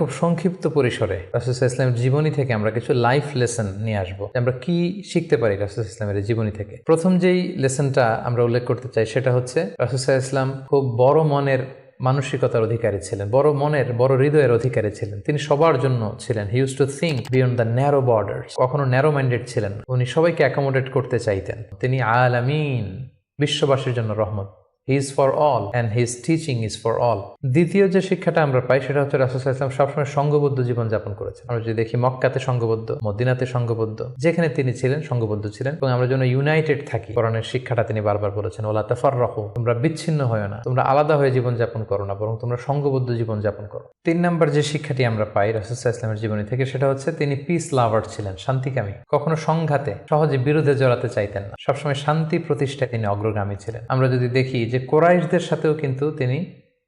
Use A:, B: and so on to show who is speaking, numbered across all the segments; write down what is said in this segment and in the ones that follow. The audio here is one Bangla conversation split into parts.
A: খুব সংক্ষিপ্ত পরিসরে রাসূল সাল্লাল্লাহু আলাইহি ওয়াসাল্লামের জীবনী থেকে আমরা কিছু লাইফ লেসন নিয়ে আসবো। আমরা কি শিখতে পারি রাসূল সাল্লাল্লাহু আলাইহি ওয়াসাল্লামের জীবনী থেকে। প্রথম যেই লেসনটা আমরা উল্লেখ করতে চাই সেটা হচ্ছে রাসূল সাল্লাল্লাহু আলাইহি ওয়াসাল্লাম খুব বড় মনের মানসিকতার অধিকারী ছিলেন, বড় হৃদয়ের অধিকারী ছিলেন। তিনি সবার জন্য ছিলেন। He use to think beyond the narrow borders. কখনো ন্যারো মাইন্ডেড ছিলেন। উনি সবাইকে অ্যাকোমোডেট করতে চাইতেন। তিনি আলামিন, বিশ্ববাসীর জন্য রহমত। He is for all and his teaching is for all. দ্বিতীয় যে শিক্ষাটা আমরা পাই সেটা হচ্ছে রাসূল সাল্লাল্লাহু আলাইহি ওয়াসাল্লাম সবসময় সংঘবদ্ধ জীবন যাপন করেছেন। আমরা যদি দেখি মক্কাতে সংঘবদ্ধ, মদিনাতে সংঘবদ্ধ, যেখানে তিনি ছিলেন সংঘবদ্ধ ছিলেন। এবং আমরা যেন ইউনাইটেড থাকি, কোরআনের শিক্ষাটা তিনি বারবার বলেছেন, ওয়ালা তাফাররাকু, তোমরা বিচ্ছিন্ন হয়ো না, তোমরা আলাদা হয়ে জীবন যাপন করো না, বরং তোমরা সংঘবদ্ধ জীবন যাপন করো। 3 নম্বর যে শিক্ষাটি আমরা পাই রাসূল সাল্লাল্লাহু আলাইহি ওয়াসাল্লামের জীবনী থেকে সেটা হচ্ছে তিনি পিস লাভার ছিলেন, শান্তিকামী। কখনো সংঘাতে সহজে বিরোধে জড়াতে চাইতেন না। সবসময় শান্তি প্রতিষ্ঠায় তিনি অগ্রগামী ছিলেন। আমরা যদি দেখি যে কুরাইশদের সাথেও কিন্তু তিনি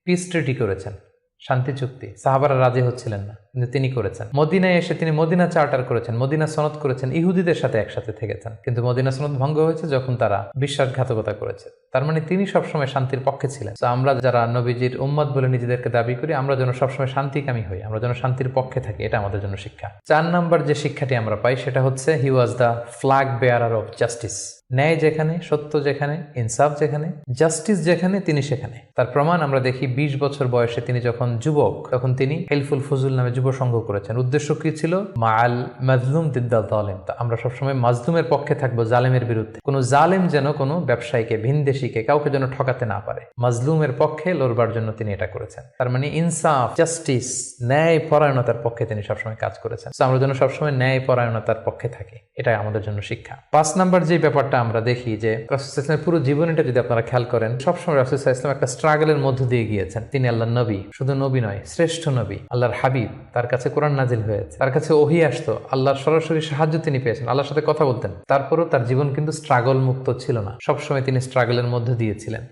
A: পিস ট্রিটি করেছেন, শান্তি চুক্তি। সাহাবারা রাজি হচ্ছিলেন না, কিন্তু তিনি করেছেন। মদিনায় এসে তিনি মদিনা চার্টার করেছেন, মদিনা সনদ করেছেন, ইহুদিদের সাথে একসাথে থেকেছেন। কিন্তু মদিনা সনদ ভঙ্গ হয়েছে যখন তারা বিশ্বাসঘাতকতা করেছে। তার মানে তিনি সবসময় শান্তির পক্ষে ছিলেন। তো আমরা যারা নবীজির উম্মত বলে নিজেদেরকে দাবি করি, আমরা যেন সবসময় শান্তিকামী হই, আমরা যেন শান্তির পক্ষে থাকি, এটা আমাদের জন্য শিক্ষা। 4 নম্বর যে শিক্ষাটি আমরা পাই সেটা হচ্ছে he was the flag bearer of justice. ন্যায় যেখানে, সত্য যেখানে, ইনসাফ যেখানে, জাস্টিস যেখানে, তিনি সেখানে। তার প্রমাণ আমরা দেখি 20 বছর বয়সে তিনি যখন যুবক, তখন তিনি হেলফুল ফুজুল নামে যুব সংঘ করেছেন। উদ্দেশ্য কি ছিল? মাআল মাজলুম দিদ্দাল জালিম। আমরা সবসময় মাজলুমের পক্ষে থাকবো, জালেমের বিরুদ্ধে। কোনো জালেম যেন কোনো ব্যবসায়ীকে, ভিনদেশীকে, কাউকে যেন ঠকাতে না পারে। মাজলুমের পক্ষে লড়বার জন্য তিনি এটা করেছেন। তার মানে ইনসাফ, জাস্টিস, ন্যায় পরায়ণতার পক্ষে তিনি সবসময় কাজ করেছেন। আমরা যেন সবসময় ন্যায় পরায়ণতার পক্ষে থাকি, এটাই আমাদের জন্য শিক্ষা। 5 নম্বর যে ব্যাপারটা আমরা দেখি যে রাসূল সাল্লাল্লাহু আলাইহি ওয়াসাল্লামের পুরো জীবনীটা যদি আপনারা খেয়াল করেন, সবসময় রাসূল সাল্লাল্লাহু আলাইহি ওয়াসাল্লাম একটা স্ট্রাগলের মধ্য দিয়ে গিয়েছেন। তিনি আল্লাহর নবী, শুধু নবী নয়, শ্রেষ্ঠ নবী, আল্লাহর হাবিব। তার কাছে কোরআন নাজিল হয়েছে, তার কাছে ওহী আসতো, আল্লাহর সরাসরি সাহায্য তিনি পেয়েছেন, আল্লাহর সাথে কথা বলতেন। তারপরও তার জীবন কিন্তু স্ট্রাগল মুক্ত ছিল না। সবসময় তিনি স্ট্রাগলের মধ্য দিয়েছিলেন।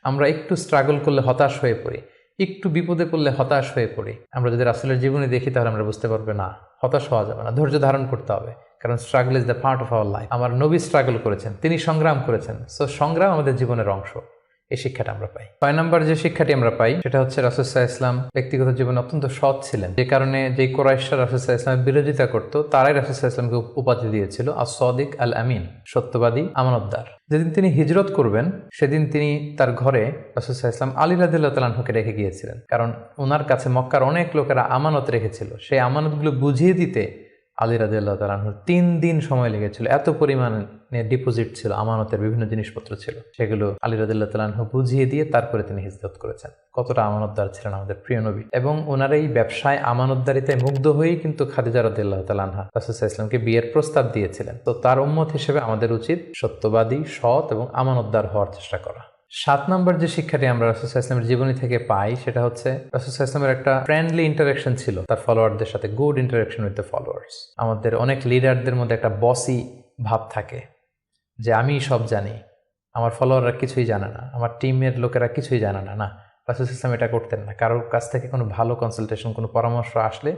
A: আমরা একটু স্ট্রাগল করলে হতাশ হয়ে পড়ি, একটু বিপদে পড়লে হতাশ হয়ে পড়ি। আমরা যদি রাসূলের জীবনী দেখি তাহলে আমরা বুঝতে পারবো না, হতাশ হওয়া যাবে না, ধৈর্য ধারণ করতে হবে। কারণ struggle is the part of our life. আমার নবী স্ট্রাগল করেছেন, তিনি সংগ্রাম করেছেন। সো সংগ্রাম আমাদের জীবনের অংশ। এই শিক্ষাটা আমরা পাই। 6 নম্বর যে শিক্ষাটি আমরা পাই সেটা হচ্ছে রাসূল সাল্লাল্লাহু আলাইহি ওয়াসাল্লাম ব্যক্তিগত জীবনে অত্যন্ত সৎ ছিলেন। যে কারণে যে কুরাইশরা রাসূল সাল্লাল্লাহু আলাইহি ওয়াসাল্লামের বিরোধিতা করত, তারাই রাসূল সাল্লাল্লাহু আলাইহি ওয়াসাল্লামকে উপাধি দিয়েছিল আস-সাদিক আল আমিন, সত্যবাদী, আমানতদার। যেদিন তিনি হিজরত করবেন সেদিন তিনি তার ঘরে রাসূল সাল্লাল্লাহু আলাইহি ওয়াসাল্লাম আলী রাদিয়াল্লাহু তাআলা আনহুকে রেখে গিয়েছিলেন। কারণ ওনার কাছে মক্কার অনেক লোকেরা আমানত রেখেছিল। সেই আমানতগুলো বুঝিয়ে দিতে আলী রাদিয়াল্লাহু তাআলা আনহুর 3 দিন সময় লেগেছিল। এত পরিমাণে ডিপোজিট ছিল, আমানতের বিভিন্ন জিনিসপত্র ছিল, সেগুলো আলী রাদিয়াল্লাহু তাআলা আনহু বুঝিয়ে দিয়ে তারপরে তিনি হিজরত করেছেন। কতটা আমানতদার ছিলেন আমাদের প্রিয় নবী। এবং ওনার এই ব্যবসায় আমানতদারিতায় মুগ্ধ হয়েই কিন্তু খাদিজা রাদিয়াল্লাহু তাআলা আনহা রাসূল সাল্লাল্লাহু আলাইহি ওয়াসাল্লামকে বিয়ের প্রস্তাব দিয়েছিলেন। তো তার উম্মত হিসেবে আমাদের উচিত সত্যবাদী, সৎ এবং আমানতদার হওয়ার চেষ্টা করা। 7 নম্বর যে শিক্ষাটি আমরা রাসূল সাল্লাল্লাহু আলাইহি ওয়াসাল্লামের জীবনী থেকে পাই সেটা হচ্ছে রাসূল সাল্লাল্লাহু আলাইহি ওয়াসাল্লামের একটা ফ্রেন্ডলি ইন্টারাকশন ছিল তার ফলোয়ারদের সাথে, good interaction with the followers. আমাদের অনেক লিডারদের মধ্যে একটা বসি ভাব থাকে যে আমি সব জানি, আমার ফলোয়াররা কিছুই জানে না, আমার টিমের লোকেরা কিছুই জানে না। না, রাসূল সাল্লাল্লাহু আলাইহি ওয়াসাল্লাম এটা করতেন না। কারোর কাছ থেকে কোনো ভালো কনসালটেশন, কোনো পরামর্শ আসলে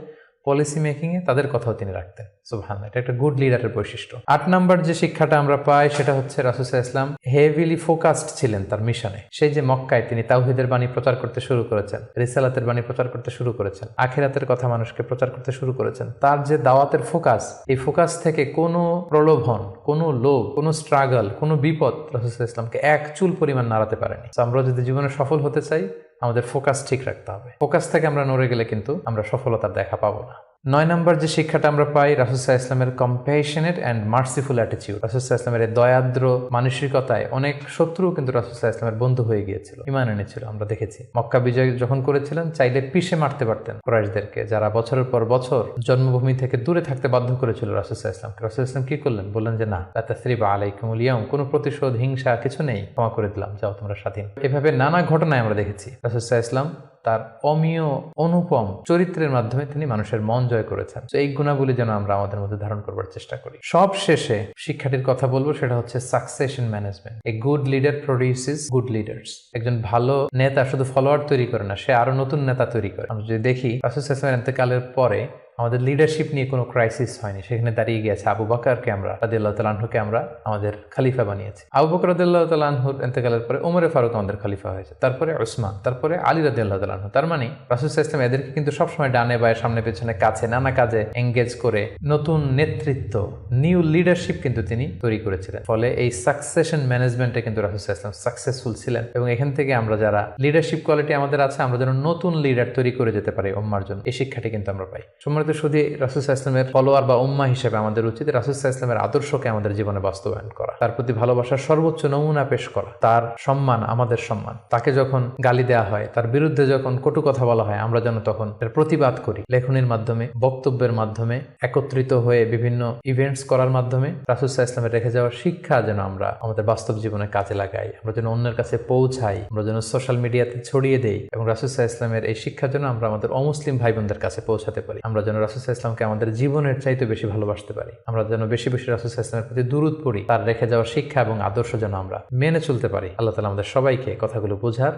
A: পলিসি মেকিংয়ে তাদের কথাও তিনি রাখতেন। সুবহানাল্লাহ, এটা একটা গুড লিডারের বৈশিষ্ট্য। 8 নম্বর যে শিক্ষাটা আমরা পাই সেটা হচ্ছে রাসূল সাল্লাল্লাহু আলাইহি ওয়াসাল্লাম হেভিলি ফোকাসড ছিলেন তার মিশনে। সেই যে মক্কায় তিনি তাওহীদের বাণী প্রচার করতে শুরু করেছেন, রিসালাতের বাণী প্রচার করতে শুরু করেছেন, আখিরাতের কথা মানুষকে প্রচার করতে শুরু করেছেন। তার যে দাওয়াতের ফোকাস, এই ফোকাস থেকে কোনো প্রলোভন, কোনো লোভ, কোনো স্ট্রাগল, কোনো বিপদ রাসূল সাল্লাল্লাহু আলাইহি ওয়াসাল্লামকে এক চুল পরিমাণ নাড়াতে পারেনি। আমরা যদি জীবনে সফল হতে চাই আমাদের ফোকাস ঠিক রাখতে হবে। ফোকাস থেকে আমরা নড়ে গেলে কিন্তু আমরা সফলতার দেখা পাবো না। 9 নম্বর যে শিক্ষাটা আমরা পাই রাসূল সাল্লাল্লাহু আলাইহি ওয়াসাল্লামের কম্প্যাশনেট অ্যান্ড মার্সিফুল অ্যাটিটিউড। রাসূল সাল্লাল্লাহু আলাইহি ওয়াসাল্লামের দয়াদ্র মানসিকতায় অনেক শত্রু কিন্তু রাসূল সাল্লাল্লাহু আলাইহি ওয়াসাল্লামের বন্ধু হয়ে গিয়েছিল, ঈমান এনেছিল। আমরা দেখেছি মক্কা বিজয় যখন করেছিলেন চাইলে পিষে মারতে পারতেন কুরাইশদেরকে, যারা বছরের পর বছর জন্মভূমি থেকে দূরে থাকতে বাধ্য করেছিল রাসূল সাল্লাল্লাহু আলাইহি ওয়াসাল্লামকে। রাসূল সাল্লাল্লাহু আলাইহি ওয়াসাল্লাম কি করলেন? বললেন যে না, লা তাসরিবা আলাইকুমুল ইয়াউম, কোনো প্রতিশোধ, হিংসা কিছু নেই, ক্ষমা করে দিলাম, যাও তোমরা স্বাধীন। এভাবে নানা ঘটনায় আমরা দেখেছি রাসূল সাল্লাল্লাহু আলাইহি ওয়াসাল্লাম তার অমীয় অনুপম চরিত্রের মাধ্যমে তিনি মানুষের মন জয় করেছেন। তো এই গুণাবলী যেন আমরা আমাদের মধ্যে ধারণ করবার চেষ্টা করি। সব শেষে শিক্ষাটির কথা বলবো সেটা হচ্ছে succession management. A good leader produces good leaders. একজন ভালো নেতা শুধু ফলোয়ার তৈরি করে না, সে আরো নতুন নেতা তৈরি করে। আমরা যদি দেখি রাসূল সাল্লাল্লাহু আলাইহি ওয়াসাল্লামের ইন্তেকালের পরে আমাদের লিডারশিপ নিয়ে কোনো ক্রাইসিস হয়নি, সেখানে দাঁড়িয়ে গিয়েছে আবু বকরকে আমরা রাদিয়াল্লাহু তাআলা আনহুকে আমরা আমাদের খলিফা বানিয়েছি। আবু বকর রাদিয়াল্লাহু তাআলা আনহুর ইন্তেকালের পরে ওমরে ফারুক আমাদের খলিফা হয়েছে, তারপরে উসমান, তারপরে আলী রাদিয়াল্লাহু তাআলা আনহু। তার মানে রাসূল সাল্লাল্লাহু আলাইহি ওয়াসাল্লাম এদেরকে কিন্তু সবসময় ডানে বায়ে সামনে পেছনে কাছে নানা কাজে এঙ্গেজ করে নতুন নেতৃত্ব, নিউ লিডারশিপ কিন্তু তিনি তৈরি করেছিলেন। ফলে এই সাকসেশন ম্যানেজমেন্টে কিন্তু রাসূল সাল্লাল্লাহু আলাইহি ওয়াসাল্লাম সাকসেসফুল ছিলেন, এবং এখান থেকে আমরা যারা লিডারশিপ কোয়ালিটি আমাদের আছে, আমরা যেন নতুন লিডার তৈরি করে যেতে পারি উম্মার জন্য, এই শিক্ষাটি কিন্তু আমরা পাই। সম্মানিত শুধু রাসূল সাল্লাল্লাহু আলাইহি ওয়াসাল্লামের ফলোয়ার বা উম্মা হিসেবে আমাদের উচিত রাসূল সাল্লাল্লাহু আলাইহি ওয়াসাল্লামের আদর্শকে আমাদের জীবনে বাস্তবায়ন করা, তার প্রতি ভালোবাসার সর্বোচ্চ নমুনা পেশ করা, তার সম্মান আমাদের সম্মান। তাকে যখন গালি দেওয়া হয়, তার বিরুদ্ধে যখন কটু কথা বলা হয়, আমরা যেন তখন এর প্রতিবাদ করি, লেখনীর মাধ্যমে, বক্তব্যের মাধ্যমে, একত্রিত হয়ে বিভিন্ন ইভেন্টস করার মাধ্যমে। রাসূল সাল্লাল্লাহু আলাইহি ওয়াসাল্লামের রেখে যাওয়ার শিক্ষা যেন আমরা আমাদের বাস্তব জীবনে কাজে লাগাই, আমরা যেন অন্যের কাছে পৌঁছাই, আমরা যেন সোশ্যাল মিডিয়াতে ছড়িয়ে দেই, এবং রাসূল সাল্লাল্লাহু আলাইহি ওয়াসাল্লামের এই শিক্ষা যেন আমরা আমাদের অমুসলিম ভাই বোনদের কাছে পৌঁছাতে পারি। আমরা যেন রাসূল সাল্লাল্লাহু আলাইহি ওয়াসাল্লামকে আমাদের জীবনের চাইতে বেশি ভালোবাসতে পারি, আমরা যেন বেশি বেশি রাসূল সাল্লাল্লাহু আলাইহি ওয়াসাল্লামের প্রতি দুরূদ পড়ি, তার রেখে যাওয়ার শিক্ষা এবং আদর্শ যেন আমরা মেনে চলতে পারি। আল্লাহ তাআলা আমাদের সবাইকে কথাগুলো বোঝার,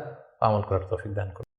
A: আমল করার তৌফিক দান করুন।